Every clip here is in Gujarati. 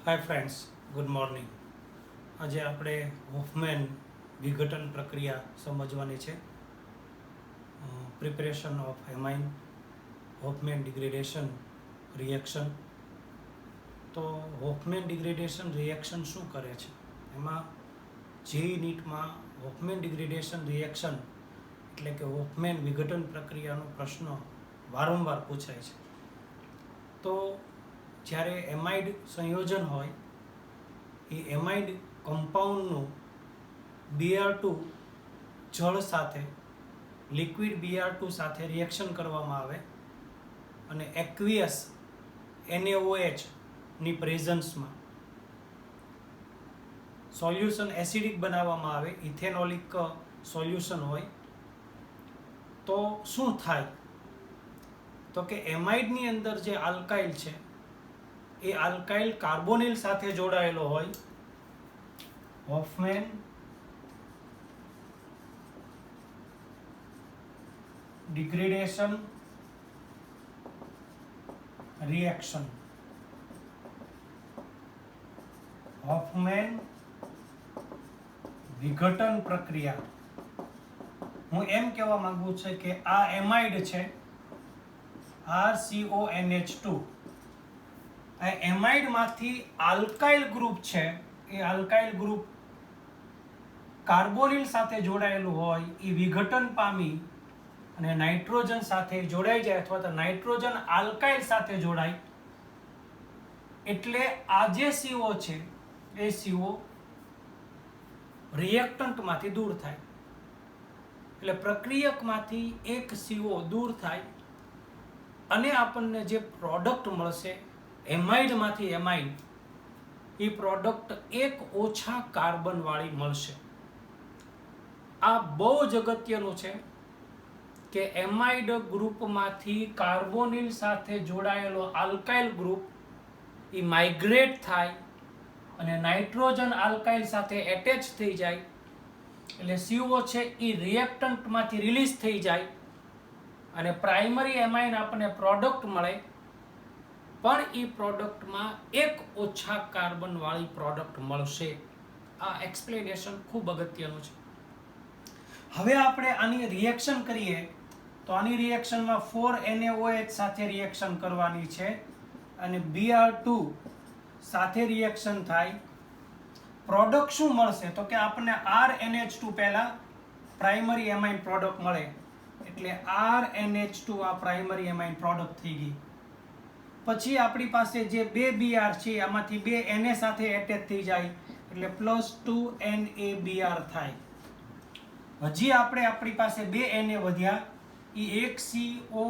Hi friends, good morning. આજે આપણે હોફમેન વિઘટન પ્રક્રિયા સમજવાની છે. Preparation of amine Hofmann degradation reaction. તો હોફમેન ડિગ્રેડેશન રિએક્શન શું કરે છે? એમાં જેઈ નીટમાં હોફમેન ડિગ્રેડેશન રિએક્શન એટલે કે હોફમેન વિઘટન પ્રક્રિયાનો પ્રશ્ન વારંવાર પૂછાય છે. તો જ્યારે એમાઇડ સંયોજન હોય એ એમાઇડ કમ્પાઉન્ડનું Br2 જળ સાથે લિક્વિડ Br2 સાથે રિએક્શન કરવામાં આવે અને એક્વિયસ NaOH ની પ્રેઝન્સમાં સોલ્યુશન એસિડિક બનાવવામાં આવે, ઇથેનોલિક સોલ્યુશન હોય તો શું થાય? તો કે એમાઇડની અંદર જે આલ્કાઇલ છે એ આલ્કાઇલ કાર્બોનિલ સાથે જોડાયેલો હોય. Hofmann degradation reaction. હોફમેન વિઘટન પ્રક્રિયા. હું એમ કહેવા માંગુ છું કે આ એમાઇડ છે RCONH2. આ એમાઇડમાંથી આલ્કાઇલ ગ્રુપ છે એ આલ્કાઇલ ગ્રુપ કાર્બોનિલ સાથે જોડાયેલું હોય એ વિઘટન પામી અને નાઇટ્રોજન સાથે જોડાઈ જાય અથવા તો નાઇટ્રોજન આલ્કાઇલ સાથે જોડાય એટલે આ જે CO છે એ CO રિએક્ટન્ટમાંથી દૂર થાય. એટલે પ્રક્રિયકમાંથી એક CO દૂર થાય અને આપણને જે પ્રોડક્ટ મળશે એમાઇડમાંથી એમાઇડ, એ પ્રોડક્ટ એક ઓછા કાર્બન વાળી મળશે. આ બહુ જ અગત્યનું છે કે એમાઇડ ગ્રુપમાંથી કાર્બોનિલ સાથે જોડાયેલો આલ્કાઇલ ગ્રુપ એ માઇગ્રેટ થાય અને નાઇટ્રોજન આલ્કાઇલ સાથે એટેચ થઈ જાય એટલે CO છે એ રિએક્ટન્ટમાંથી રિલીઝ થઈ જાય અને પ્રાઇમરી એમાઇન આપણને પ્રોડક્ટ મળે, પણ એ પ્રોડક્ટમાં એક ઓછા કાર્બન વાળી પ્રોડક્ટ મળશે. આ એક્સપ્લેનેશન ખૂબ અગત્યનું છે. હવે આપણે આની રિએક્શન કરીએ તો આની રિએક્શનમાં 4NaOH સાથે રિએક્શન કરવાની છે અને Br2 સાથે રિએક્શન થાય. પ્રોડક્ટ શું મળશે? તો કે આપણને RNH2 પહેલા પ્રાઇમરી એમાઇન પ્રોડક્ટ મળે એટલે RNH2 આ પ્રાઇમરી એમાઇન પ્રોડક્ટ થઈ ગઈ. પછી આપણી પાસે જે બે Br છે આમાંથી બે Na સાથે એટેચ થઈ જાય એટલે +2 NaBr થાય. હજી આપણી પાસે બે Na વધ્યા, એ એક CO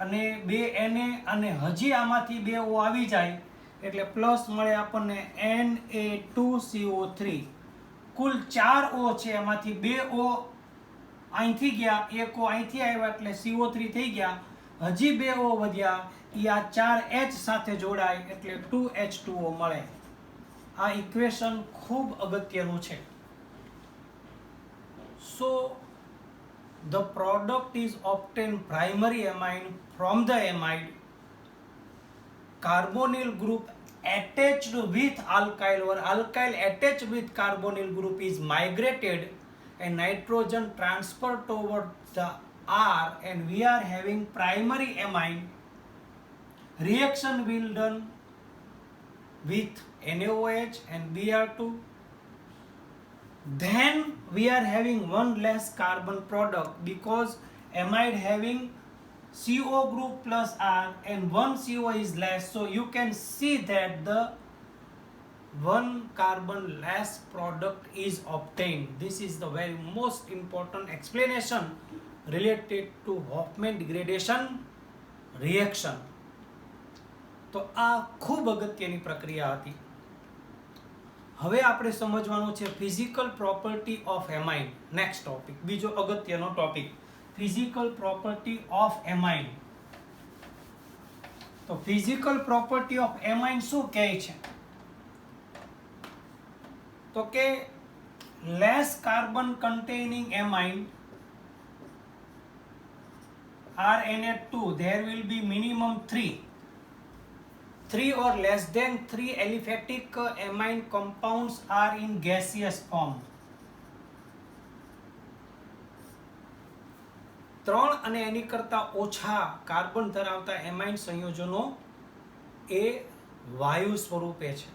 અને બે Na અને હજી આમાંથી બે O આવી જાય એટલે પ્લસ મળે આપણને Na2CO3. કુલ 4 O છે, એમાંથી બે O અહીંથી ગયા, એક O અહીંથી આવ્યા એટલે CO3 થઈ ગયા. હજી બે O વધ્યા, એ આ 4H સાથે જોડાય એટલે 2H2O મળે. આ ઇક્વેશન ખૂબ અગત્યનું છે. So the product is obtained primary amine from the amide. Carbonyl group attached with alkyl or alkyl attached with carbonyl group is migrated and nitrogen transferred toward the R and we are having primary amine. Reaction will done with NaOH and Br2. Then we are having one less carbon product because amide having CO group plus R and one CO is less, so you can see that the one carbon less product is obtained. This is the very most important explanation related to Hofmann degradation reaction. તો આ ખૂબ અગત્યની પ્રક્રિયા હતી. હવે આપણે સમજવાનું છે physical property of amine. Next topic, બીજો અગત્યનો topic, physical property of amine. તો ફિઝિકલ પ્રોપર્ટી ઓફ એમાઇન શું કહે છે? તો કે less carbon containing amine RNH2 there will be minimum 3 3 or less than 3 aliphatic amine compounds are in gaseous form. 3 અને એની કરતા ઓછા કાર્બન ધરાવતા એમાઇન સંયોજનો એ વાયુ સ્વરૂપે છે.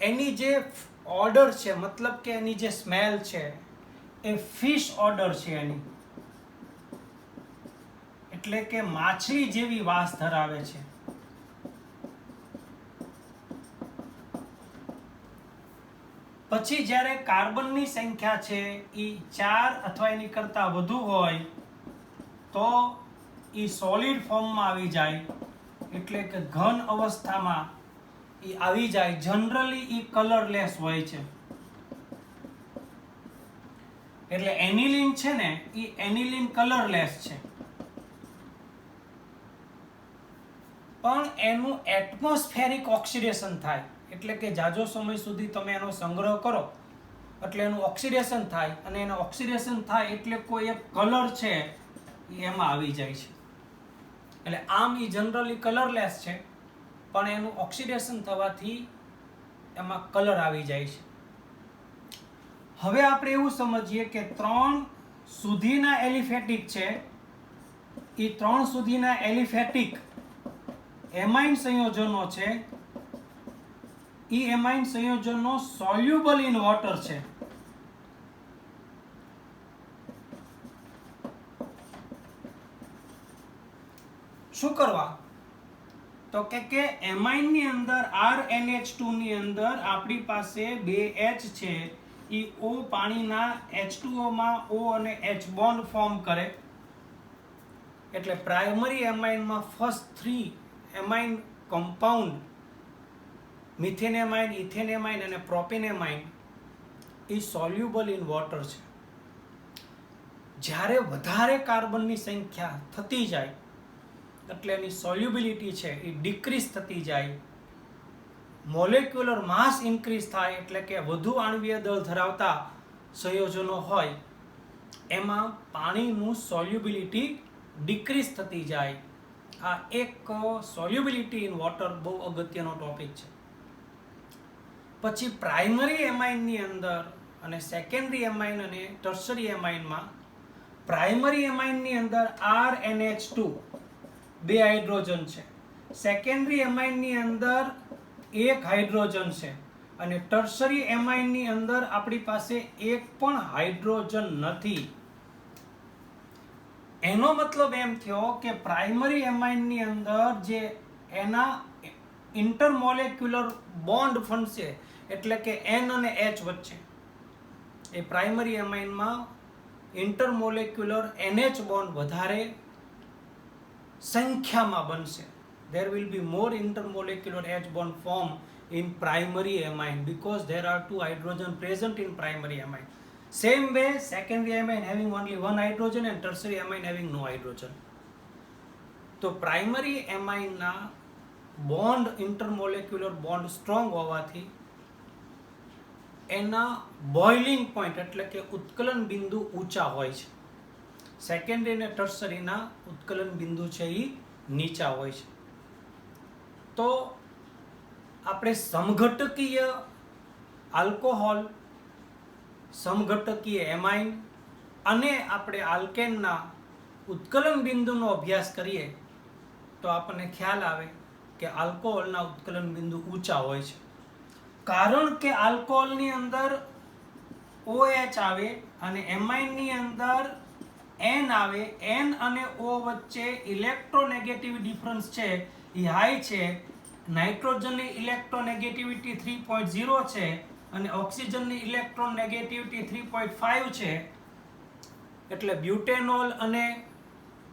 એની જે ઓર્ડર છે, મતલબ કે એની જે સ્મેલ છે એ ફિશ ઓર્ડર છે એની, એટલે કે માછલી જેવી વાસ ધરાવે છે. પછી જ્યારે કાર્બનની સંખ્યા છે એ 4 અથવા એની કરતા વધુ હોય તો એ સોલિડ ફોર્મમાં આવી જાય, એટલે કે ઘન અવસ્થામાં એ આવી જાય. જનરલી એ કલરલેસ હોય છે. એટલે એનિલિન છે ને એ એનિલિન કલરલેસ છે, પણ એનું એટમોસ્ફેરિક ઓક્સિડેશન થાય, એટલે કે જાજો સમય સુધી તમે એનો સંગ્રહ કરો એટલે એનું ઓક્સિડેશન થાય, અને એનો ઓક્સિડેશન થાય એટલે કોઈ એક કલર છે એ એમાં આવી જાય છે. એટલે આમ એ જનરલી કલરલેસ છે, પણ એનું ઓક્સિડેશન થવાથી એમાં કલર આવી જાય છે. હવે આપણે એવું સમજીએ કે 3 સુધીના એલિફેટિક છે, એ 3 સુધીના એલિફેટિક એમાઇન સંયોજનો છે, એ એમાઇન સંયોજનો સોલ્યુબલ ઇન વોટર છે. શું કરવા? તો કે એમાઇનની અંદર RNH2 ની અંદર આપણી પાસે 2 H છે, એ O પાણીના H2O માં O અને H બોન્ડ ફોર્મ કરે. એટલે primary એમાઇનમાં first 3 amine compound મિથેનેમાઇન, ethanamine અને પ્રોપેનેમાઇન એ સોલ્યુબલ ઇન વોટર છે. જ્યારે વધારે કાર્બનની સંખ્યા થતી જાય એટલે એની સોલ્યુબિલિટી છે એ ડિક્રીઝ થતી જાય. મોલેક્યુલર માસ ઇન્ક્રીઝ થાય, એટલે કે વધુ આણ્વીય દળ ધરાવતા સંયોજનો હોય એમાં પાણીનું સોલ્યુબિલિટી ડિક્રીઝ થતી જાય. આ એક સોલ્યુબિલિટી ઇન વોટર બહુ અગત્યનો ટોપિક છે. પછી પ્રાઇમરી એમાઇનની અંદર અને સેકન્ડરી એમાઇન અને ટર્શરી એમાઇનમાં, પ્રાઇમરી એમાઇનની અંદર RNH2 2 હાઇડ્રોજન છે, સેકન્ડરી એમાઇનની અંદર 1 હાઇડ્રોજન છે, અને ટર્શરી એમાઇનની અંદર આપણી પાસે એક પણ હાઇડ્રોજન નથી. એનો મતલબ એમ થયો કે પ્રાઇમરી એમાઇનની અંદર જે એના ઇન્ટરમોલેક્યુલર બોન્ડ ફંડશે, એટલે કે N અને H વચ્ચે, એ પ્રાઇમરી એમાઇનમાં ઇન્ટરમોલેક્યુલર NH બોન્ડ વધારે સંખ્યામાં બનશે. There will be more intermolecular H bond form in primary amine because there are 2 hydrogen present in primary amine. Same way, secondary amine having only 1 hydrogen and tertiary amine having no hydrogen. તો primary amine ના બોન્ડ ઇન્ટરમોલેક્યુલર બોન્ડ સ્ટ્રોંગ હોવાથી એના બોઇલિંગ પોઈન્ટ એટલે કે ઉત્કલન બિંદુ ઊંચા હોય છે. સેકન્ડરી અને ટર્શરીના ઉત્કલન બિંદુ છે એ નીચા હોય છે. તો આપણે સમઘટકીય આલ્કોહોલ, સમઘટકીય એમાઇન અને આપણે આલ્કેનના ઉત્કલન બિંદુનો અભ્યાસ કરીએ તો આપણને ખ્યાલ આવે કે આલ્કોહોલના ઉત્કલન બિંદુ ઊંચા હોય છે. કારણ કે આલ્કોહોલની અંદર OH આવે અને એમાઇનની અંદર N આવે. N અને O વચ્ચે ઇલેક્ટ્રોનેગેટિવ ડિફરન્સ છે એ હાઈ છે. નાઇટ્રોજનની ઇલેક્ટ્રોનેગેટિવિટી 3.0 છે અને ઓક્સિજનની ઇલેક્ટ્રોનેગેટિવિટી 3.5 છે. એટલે બ્યુટેનોલ અને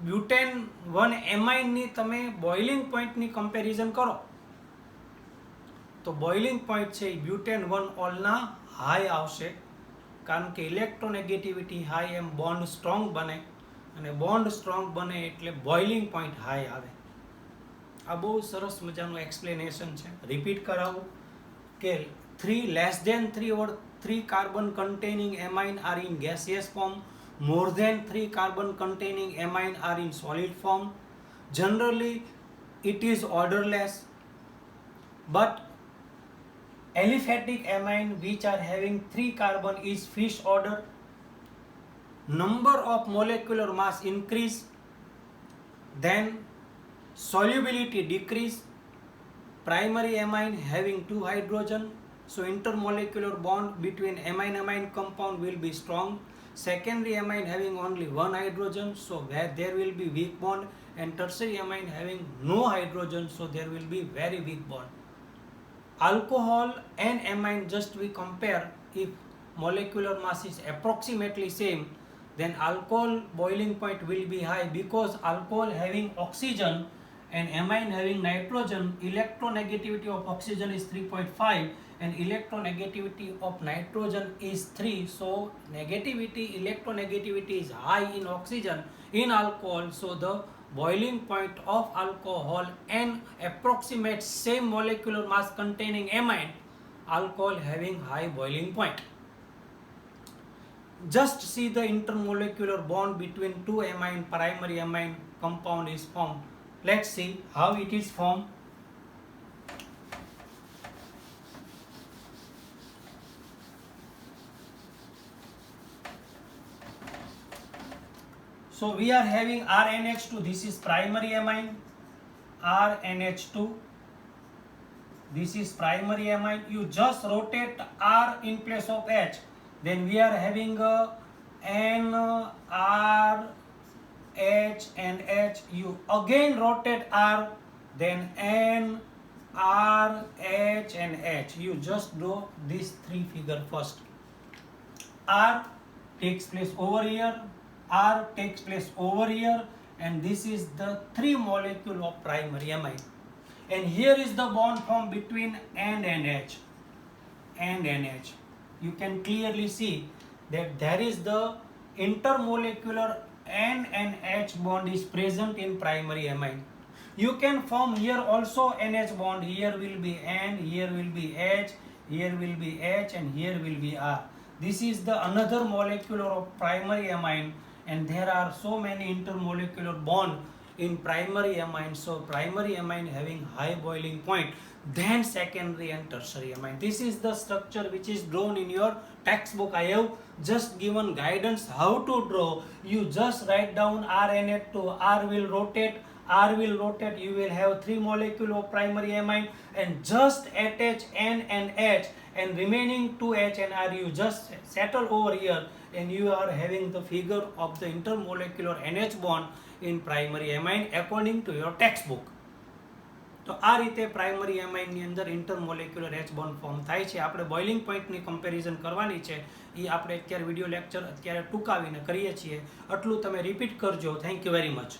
બ્યુટેન 1 એમાઇનની તમે બોઇલિંગ પોઈન્ટની કમ્પેરિઝન કરો તો બોઇલિંગ પોઈન્ટ છે એ બ્યુટેન 1 ઓલના હાઈ આવશે, કારણ કે ઇલેક્ટ્રોનેગેટિવિટી હાઈ એમ બોન્ડ સ્ટ્રોંગ બને, અને બોન્ડ સ્ટ્રોંગ બને એટલે બોઇલિંગ પોઈન્ટ હાઈ આવે. આ બહુ સરસ મજાનું એક્સપ્લેનેશન છે. રિપીટ કરાવું કે 3 less than 3 or 3 carbon containing amine are in gaseous form. More than 3 carbon containing amine are in solid form. Generally it is orderless. But aliphatic amine which are having 3 carbon is fish order. Number of molecular mass increase, then solubility decrease. Primary amine having 2 hydrogen, so intermolecular bond between amine-amine compound will be strong. Secondary amine having only 1 hydrogen, so where there will be weak bond, and tertiary amine having no hydrogen, so there will be very weak bond. Alcohol and amine, just we compare, if molecular mass is approximately same, then alcohol boiling point will be high, because alcohol having oxygen and amine having nitrogen, electronegativity of oxygen is 3.5 and electronegativity of nitrogen is 3. So electronegativity is high in oxygen, in alcohol, so the boiling point of alcohol and approximate same molecular mass containing amine, alcohol having high boiling point. Just see the intermolecular bond between 2 amine, primary amine compound is formed. Let's see how it is formed. So we are having RNH2, this is primary amine, RNH2, this is primary amine. You just rotate R in place of H, then we are having N, R, H and H. You again rotate R, then N, R, H and H. You just do these 3 figure first. R takes place over here, R takes place over here, and this is the 3 molecule of primary amine. And here is the bond formed between N and H. N and H. You can clearly see that there is the intermolecular N and H bond is present in primary amine. You can form here also NH bond. Here will be N, here will be H, here will be H, and here will be R. This is the another molecule of primary amine, and there are so many intermolecular bond in primary amine. So primary amine having high boiling point, then secondary and tertiary amine. This is the structure which is drawn in your textbook. I have just given guidance how to draw. You just write down RNH2, R will rotate, R will rotate, you will have 3 molecule of primary amine, and just attach N and H, and remaining 2 H and R you just settle over here, and you are having the figure of the intermolecular NH bond in primary amine according to your textbook. તો આ રીતે પ્રાઇમરી એમાઇનની અંદર ઇન્ટરમોલેક્યુલર એચ બોન્ડ ફોર્મ થાય છે. આપણે બોઇલિંગ પોઈન્ટની કમ્પેરિઝન કરવાની છે, એ આપણે અત્યારે વિડીયો લેક્ચર અત્યારે ટૂંકાવીને કરીએ છીએ. આટલું તમે રિપીટ કરજો. Thank you very much.